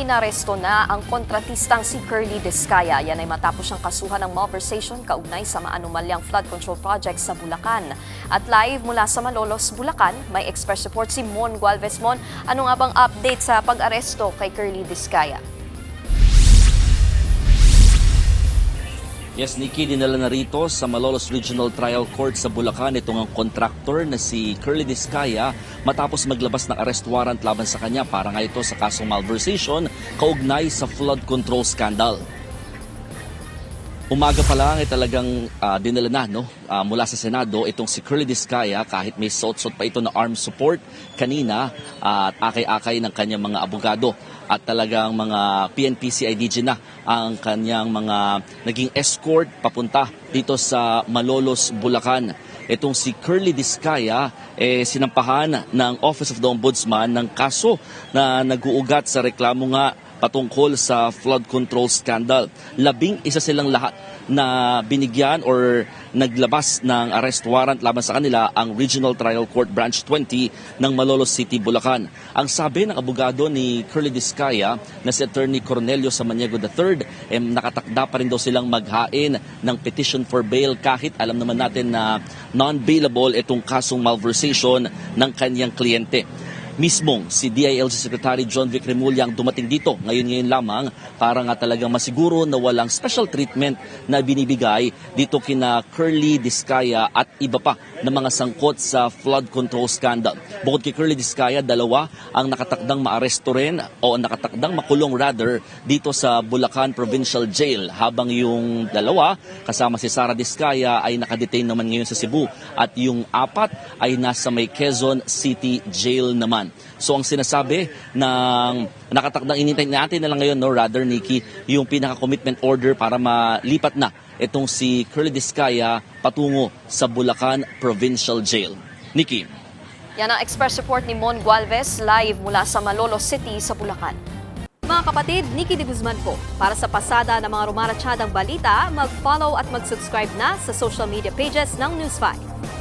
Inaresto na ang kontratistang si Curly Discaya. Yan ay matapos siyang kasuhan ng malversation kaugnay sa maanumalyang flood control project sa Bulacan. At live mula sa Malolos, Bulacan, may express report si Mon Gualvez. Mon, ano nga bang update sa pag-aresto kay Curly Discaya? Yes, Nikki, dinala na rito sa Malolos Regional Trial Court sa Bulacan itong ang contractor na si Curly Discaya matapos maglabas ng arrest warrant laban sa kanya para nga ito sa kasong malversation kaugnay sa flood control scandal. Umaga pa lang ay talagang dinala na mula sa Senado itong si Curly Discaya kahit may sot-sot pa ito na armed support kanina at akay-akay ng kanyang mga abogado. At talagang mga PNP CIDG na ang kanyang mga naging escort papunta dito sa Malolos, Bulacan. Itong si Curly Discaya sinampahan ng Office of the Ombudsman ng kaso na nag-uugat sa reklamo nga patungkol sa flood control scandal. 11 silang lahat na binigyan or naglabas ng arrest warrant laban sa kanila ang Regional Trial Court Branch 20 ng Malolos City, Bulacan. Ang sabi ng abogado ni Curly Discaya na si Attorney Cornelio Samaniego III, nakatakda pa rin daw silang maghain ng petition for bail kahit alam naman natin na non-bailable itong kasong malversation ng kanyang kliyente. Mismong si DILG Secretary John Vic Remulla ang dumating dito ngayon lamang para nga talagang masiguro na walang special treatment na binibigay dito kina Curly Discaya at iba pa na mga sangkot sa flood control scandal. Bukod kay Curly Discaya, dalawa ang nakatakdang maaresto rin o nakatakdang makulong rather dito sa Bulacan Provincial Jail habang yung dalawa kasama si Sara Discaya ay nakadetain naman ngayon sa Cebu at yung apat ay nasa may Quezon City Jail naman. So ang sinasabi ng nakatakdang inintay natin na lang ngayon, rather Nikki, yung pinaka-commitment order para malipat na itong si Curly Discaya patungo sa Bulacan Provincial Jail. Nikki. Yan ang express report ni Mon Gualvez live mula sa Malolos City sa Bulacan. Mga kapatid, Nikki de Guzman po. Para sa pasada ng mga rumaratsyadang balita, mag-follow at mag-subscribe na sa social media pages ng News 5.